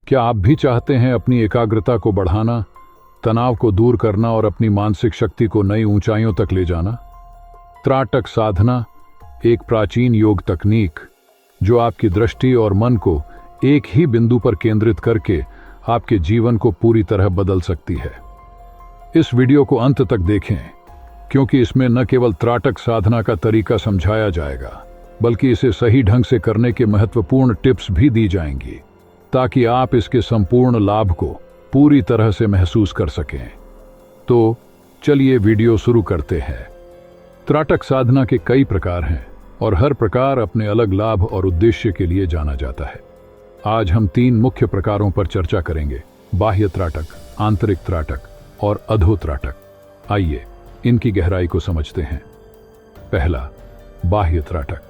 क्या आप भी चाहते हैं अपनी एकाग्रता को बढ़ाना, तनाव को दूर करना और अपनी मानसिक शक्ति को नई ऊंचाइयों तक ले जाना? त्राटक साधना एक प्राचीन योग तकनीक जो आपकी दृष्टि और मन को एक ही बिंदु पर केंद्रित करके आपके जीवन को पूरी तरह बदल सकती है। इस वीडियो को अंत तक देखें, क्योंकि इसमें न केवल त्राटक साधना का तरीका समझाया जाएगा, बल्कि इसे सही ढंग से करने के महत्वपूर्ण टिप्स भी दी जाएंगी, ताकि आप इसके संपूर्ण लाभ को पूरी तरह से महसूस कर सकें। तो चलिए वीडियो शुरू करते हैं। त्राटक साधना के कई प्रकार हैं और हर प्रकार अपने अलग लाभ और उद्देश्य के लिए जाना जाता है। आज हम 3 मुख्य प्रकारों पर चर्चा करेंगे: बाह्य त्राटक, आंतरिक त्राटक और अधो त्राटक। आइए इनकी गहराई को समझते हैं। पहला, बाह्य त्राटक।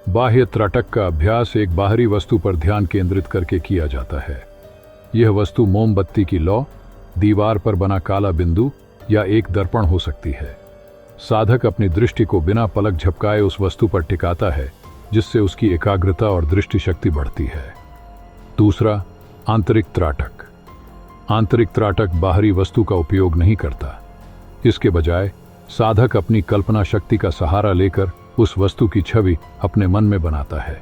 बाह्य त्राटक का अभ्यास एक बाहरी वस्तु पर ध्यान केंद्रित करके किया जाता है। यह वस्तु मोमबत्ती की लौ, दीवार पर बना काला बिंदु या एक दर्पण हो सकती है। साधक अपनी दृष्टि को बिना पलक झपकाए उस वस्तु पर टिकाता है, जिससे उसकी एकाग्रता और दृष्टि शक्ति बढ़ती है। दूसरा, आंतरिक त्राटक। आंतरिक त्राटक बाहरी वस्तु का उपयोग नहीं करता। इसके बजाय साधक अपनी कल्पना शक्ति का सहारा लेकर उस वस्तु की छवि अपने मन में बनाता है।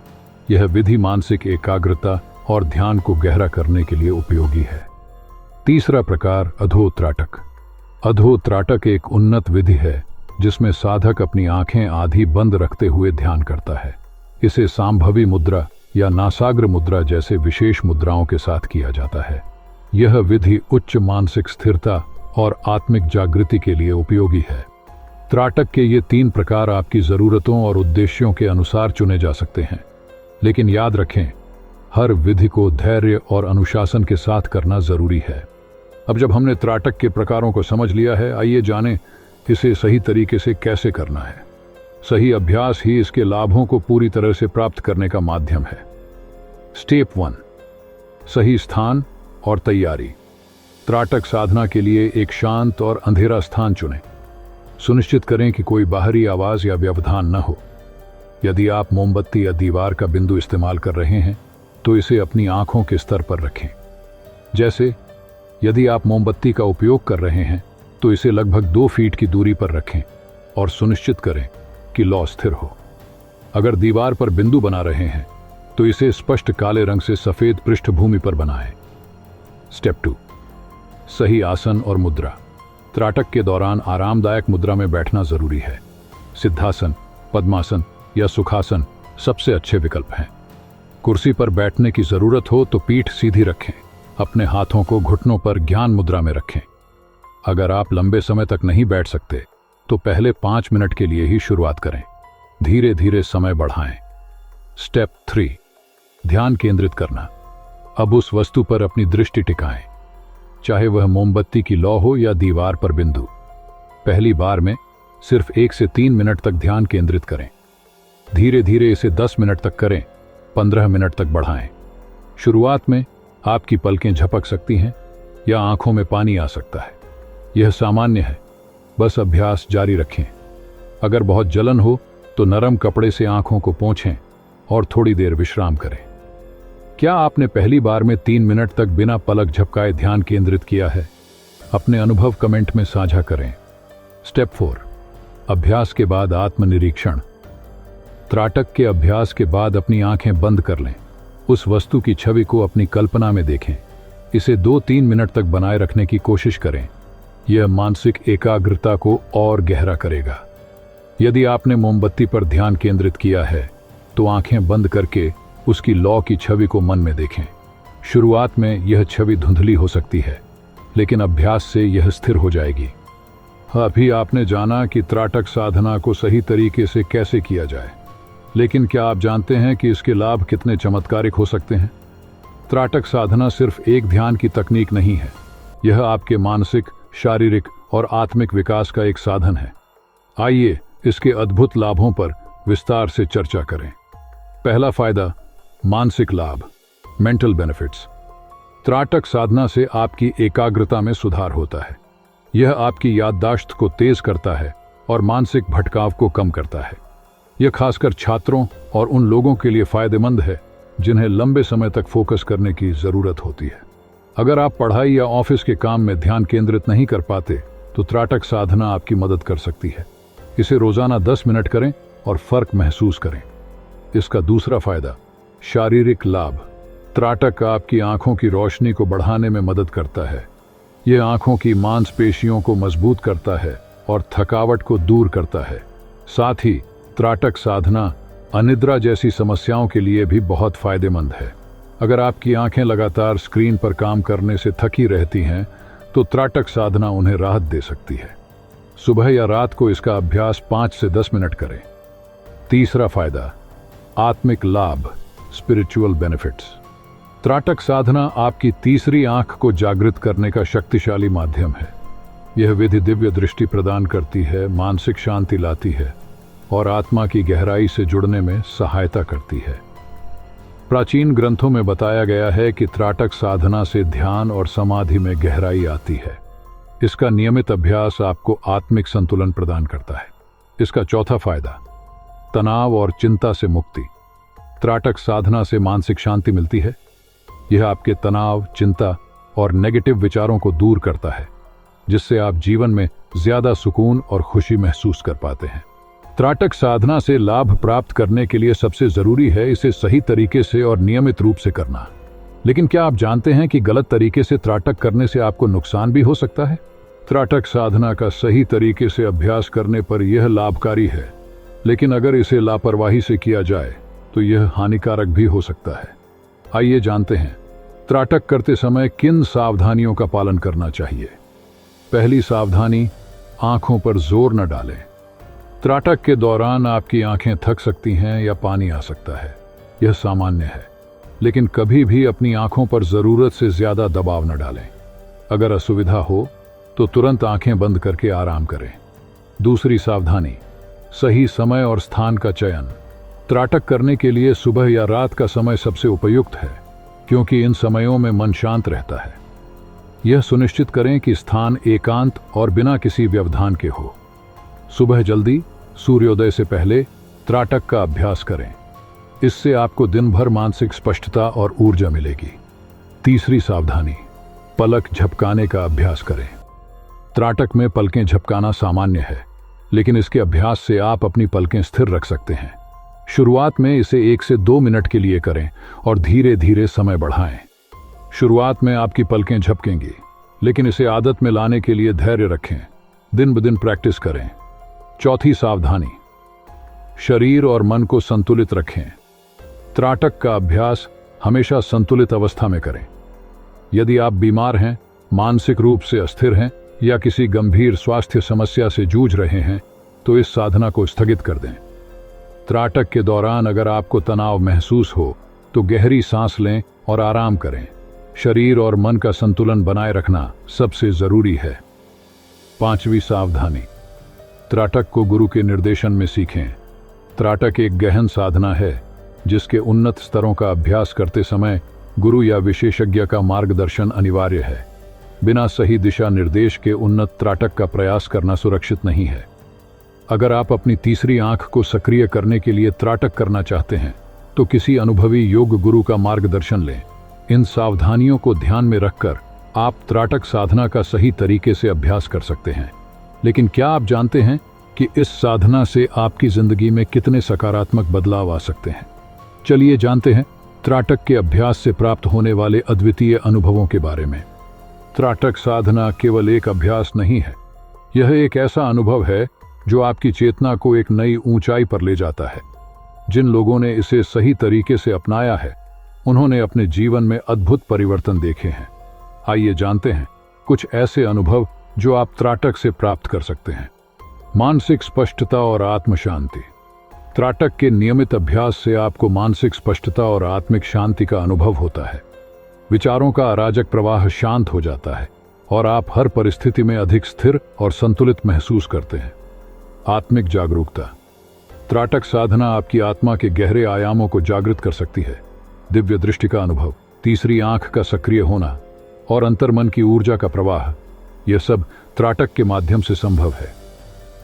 यह विधि मानसिक एकाग्रता और ध्यान को गहरा करने के लिए उपयोगी है। तीसरा प्रकार, अधो त्राटक। अधो त्राटक एक उन्नत विधि है जिसमें साधक अपनी आंखें आधी बंद रखते हुए ध्यान करता है। इसे सांभवी मुद्रा या नासाग्र मुद्रा जैसे विशेष मुद्राओं के साथ किया जाता है। यह विधि उच्च मानसिक स्थिरता और आत्मिक जागृति के लिए उपयोगी है। त्राटक के ये 3 प्रकार आपकी जरूरतों और उद्देश्यों के अनुसार चुने जा सकते हैं, लेकिन याद रखें, हर विधि को धैर्य और अनुशासन के साथ करना जरूरी है। अब जब हमने त्राटक के प्रकारों को समझ लिया है, आइए जानें इसे सही तरीके से कैसे करना है। सही अभ्यास ही इसके लाभों को पूरी तरह से प्राप्त करने का माध्यम है। स्टेप 1, सही स्थान और तैयारी। त्राटक साधना के लिए एक शांत और अंधेरा स्थान चुनें। सुनिश्चित करें कि कोई बाहरी आवाज या व्यवधान न हो। यदि आप मोमबत्ती या दीवार का बिंदु इस्तेमाल कर रहे हैं, तो इसे अपनी आंखों के स्तर पर रखें। जैसे यदि आप मोमबत्ती का उपयोग कर रहे हैं, तो इसे लगभग 2 फीट की दूरी पर रखें और सुनिश्चित करें कि लौ स्थिर हो। अगर दीवार पर बिंदु बना रहे हैं, तो इसे स्पष्ट काले रंग से सफेद पृष्ठभूमि पर बनाएं। स्टेप 2, सही आसन और मुद्रा। त्राटक के दौरान आरामदायक मुद्रा में बैठना जरूरी है। सिद्धासन, पद्मासन या सुखासन सबसे अच्छे विकल्प हैं। कुर्सी पर बैठने की जरूरत हो तो पीठ सीधी रखें। अपने हाथों को घुटनों पर ज्ञान मुद्रा में रखें। अगर आप लंबे समय तक नहीं बैठ सकते, तो पहले 5 मिनट के लिए ही शुरुआत करें। धीरे धीरे समय बढ़ाएं। स्टेप 3, ध्यान केंद्रित करना। अब उस वस्तु पर अपनी दृष्टि टिकाएं, चाहे वह मोमबत्ती की लौ हो या दीवार पर बिंदु। पहली बार में सिर्फ 1 से 3 मिनट तक ध्यान केंद्रित करें। धीरे धीरे इसे 10 मिनट तक करें, 15 मिनट तक बढ़ाएं। शुरुआत में आपकी पलकें झपक सकती हैं या आंखों में पानी आ सकता है। यह सामान्य है, बस अभ्यास जारी रखें। अगर बहुत जलन हो तो नरम कपड़े से आंखों को पोंछें और थोड़ी देर विश्राम करें। क्या आपने पहली बार में 3 मिनट तक बिना पलक झपकाए ध्यान केंद्रित किया है? अपने अनुभव कमेंट में साझा करें। स्टेप 4, अभ्यास के बाद आत्मनिरीक्षण। त्राटक के अभ्यास के बाद अपनी आंखें बंद कर लें। उस वस्तु की छवि को अपनी कल्पना में देखें। इसे 2-3 मिनट तक बनाए रखने की कोशिश करें। यह मानसिक एकाग्रता को और गहरा करेगा। यदि आपने मोमबत्ती पर ध्यान केंद्रित किया है, तो आंखें बंद करके उसकी लौ की छवि को मन में देखें। शुरुआत में यह छवि धुंधली हो सकती है, लेकिन अभ्यास से यह स्थिर हो जाएगी। अभी आपने जाना कि त्राटक साधना को सही तरीके से कैसे किया जाए, लेकिन क्या आप जानते हैं कि इसके लाभ कितने चमत्कारिक हो सकते हैं? त्राटक साधना सिर्फ एक ध्यान की तकनीक नहीं है, यह आपके मानसिक, शारीरिक और आत्मिक विकास का एक साधन है। आइए इसके अद्भुत लाभों पर विस्तार से चर्चा करें। पहला फायदा, मानसिक लाभ, मेंटल बेनिफिट्स। त्राटक साधना से आपकी एकाग्रता में सुधार होता है। यह आपकी याददाश्त को तेज करता है और मानसिक भटकाव को कम करता है। यह खासकर छात्रों और उन लोगों के लिए फायदेमंद है जिन्हें लंबे समय तक फोकस करने की जरूरत होती है। अगर आप पढ़ाई या ऑफिस के काम में ध्यान केंद्रित नहीं कर पाते तो त्राटक साधना आपकी मदद कर सकती है। इसे रोजाना 10 मिनट करें और फर्क महसूस करें। इसका दूसरा फायदा, शारीरिक लाभ। त्राटक आपकी आंखों की रोशनी को बढ़ाने में मदद करता है। यह आंखों की मांसपेशियों को मजबूत करता है और थकावट को दूर करता है। साथ ही त्राटक साधना अनिद्रा जैसी समस्याओं के लिए भी बहुत फायदेमंद है। अगर आपकी आंखें लगातार स्क्रीन पर काम करने से थकी रहती हैं तो त्राटक साधना उन्हें राहत दे सकती है। सुबह या रात को इसका अभ्यास 5 से 10 मिनट करें। तीसरा फायदा, आत्मिक लाभ, स्पिरिचुअल बेनिफिट्स। त्राटक साधना आपकी तीसरी आंख को जागृत करने का शक्तिशाली माध्यम है। यह विधि दिव्य दृष्टि प्रदान करती है, मानसिक शांति लाती है और आत्मा की गहराई से जुड़ने में सहायता करती है। प्राचीन ग्रंथों में बताया गया है कि त्राटक साधना से ध्यान और समाधि में गहराई आती है। इसका नियमित अभ्यास आपको आत्मिक संतुलन प्रदान करता है। इसका चौथा फायदा, तनाव और चिंता से मुक्ति। त्राटक साधना से मानसिक शांति मिलती है। यह आपके तनाव, चिंता और नेगेटिव विचारों को दूर करता है, जिससे आप जीवन में ज्यादा सुकून और खुशी महसूस कर पाते हैं। त्राटक साधना से लाभ प्राप्त करने के लिए सबसे जरूरी है इसे सही तरीके से और नियमित रूप से करना। लेकिन क्या आप जानते हैं कि गलत तरीके से त्राटक करने से आपको नुकसान भी हो सकता है? त्राटक साधना का सही तरीके से अभ्यास करने पर यह लाभकारी है, लेकिन अगर इसे लापरवाही से किया जाए तो यह हानिकारक भी हो सकता है। आइए जानते हैं त्राटक करते समय किन सावधानियों का पालन करना चाहिए। पहली सावधानी, आंखों पर जोर न डालें। त्राटक के दौरान आपकी आंखें थक सकती हैं या पानी आ सकता है। यह सामान्य है, लेकिन कभी भी अपनी आंखों पर जरूरत से ज्यादा दबाव न डालें। अगर असुविधा हो तो तुरंत आंखें बंद करके आराम करें। दूसरी सावधानी, सही समय और स्थान का चयन। त्राटक करने के लिए सुबह या रात का समय सबसे उपयुक्त है, क्योंकि इन समयों में मन शांत रहता है। यह सुनिश्चित करें कि स्थान एकांत और बिना किसी व्यवधान के हो। सुबह जल्दी, सूर्योदय से पहले त्राटक का अभ्यास करें। इससे आपको दिन भर मानसिक स्पष्टता और ऊर्जा मिलेगी। तीसरी सावधानी, पलक झपकाने का अभ्यास करें। त्राटक में पलकें झपकाना सामान्य है, लेकिन इसके अभ्यास से आप अपनी पलकें स्थिर रख सकते हैं। शुरुआत में इसे 1 से 2 मिनट के लिए करें और धीरे धीरे समय बढ़ाएं। शुरुआत में आपकी पलकें झपकेंगी, लेकिन इसे आदत में लाने के लिए धैर्य रखें। दिन ब दिन प्रैक्टिस करें। चौथी सावधानी, शरीर और मन को संतुलित रखें। त्राटक का अभ्यास हमेशा संतुलित अवस्था में करें। यदि आप बीमार हैं, मानसिक रूप से अस्थिर हैं या किसी गंभीर स्वास्थ्य समस्या से जूझ रहे हैं, तो इस साधना को स्थगित कर दें। त्राटक के दौरान अगर आपको तनाव महसूस हो तो गहरी सांस लें और आराम करें। शरीर और मन का संतुलन बनाए रखना सबसे जरूरी है। पांचवी सावधानी, त्राटक को गुरु के निर्देशन में सीखें। त्राटक एक गहन साधना है, जिसके उन्नत स्तरों का अभ्यास करते समय गुरु या विशेषज्ञ का मार्गदर्शन अनिवार्य है। बिना सही दिशा निर्देश के उन्नत त्राटक का प्रयास करना सुरक्षित नहीं है। अगर आप अपनी तीसरी आंख को सक्रिय करने के लिए त्राटक करना चाहते हैं तो किसी अनुभवी योग गुरु का मार्गदर्शन लें। इन सावधानियों को ध्यान में रखकर आप त्राटक साधना का सही तरीके से अभ्यास कर सकते हैं। लेकिन क्या आप जानते हैं कि इस साधना से आपकी जिंदगी में कितने सकारात्मक बदलाव आ सकते हैं? चलिए जानते हैं त्राटक के अभ्यास से प्राप्त होने वाले अद्वितीय अनुभवों के बारे में। त्राटक साधना केवल एक अभ्यास नहीं है, यह एक ऐसा अनुभव है जो आपकी चेतना को एक नई ऊंचाई पर ले जाता है। जिन लोगों ने इसे सही तरीके से अपनाया है, उन्होंने अपने जीवन में अद्भुत परिवर्तन देखे हैं। आइए जानते हैं कुछ ऐसे अनुभव जो आप त्राटक से प्राप्त कर सकते हैं। मानसिक स्पष्टता और आत्म शांति। त्राटक के नियमित अभ्यास से आपको मानसिक स्पष्टता और आत्मिक शांति का अनुभव होता है। विचारों का अराजक प्रवाह शांत हो जाता है और आप हर परिस्थिति में अधिक स्थिर और संतुलित महसूस करते हैं। आत्मिक जागरूकता। त्राटक साधना आपकी आत्मा के गहरे आयामों को जागृत कर सकती है। दिव्य दृष्टि का अनुभव, तीसरी आंख का सक्रिय होना और अंतर्मन की ऊर्जा का प्रवाह, यह सब त्राटक के माध्यम से संभव है।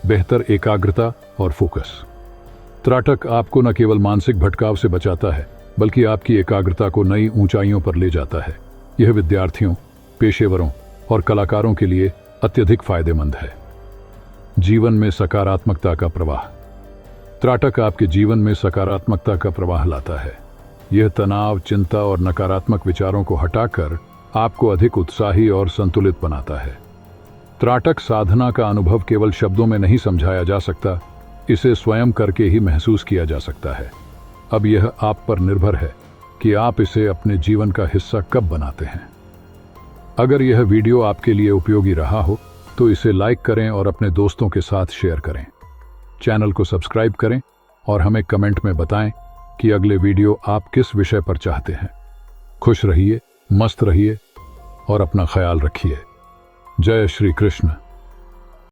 बेहतर एकाग्रता और फोकस। त्राटक आपको न केवल मानसिक भटकाव से बचाता है, बल्कि आपकी एकाग्रता को नई ऊंचाइयों पर ले जाता है। यह विद्यार्थियों, पेशेवरों और कलाकारों के लिए अत्यधिक फायदेमंद है। जीवन में सकारात्मकता का प्रवाह। त्राटक आपके जीवन में सकारात्मकता का प्रवाह लाता है। यह तनाव, चिंता और नकारात्मक विचारों को हटाकर आपको अधिक उत्साही और संतुलित बनाता है। त्राटक साधना का अनुभव केवल शब्दों में नहीं समझाया जा सकता, इसे स्वयं करके ही महसूस किया जा सकता है। अब यह आप पर निर्भर है कि आप इसे अपने जीवन का हिस्सा कब बनाते हैं। अगर यह वीडियो आपके लिए उपयोगी रहा हो तो इसे लाइक करें और अपने दोस्तों के साथ शेयर करें। चैनल को सब्सक्राइब करें और हमें कमेंट में बताएं कि अगले वीडियो आप किस विषय पर चाहते हैं। खुश रहिए, मस्त रहिए और अपना ख्याल रखिए। जय श्री कृष्ण।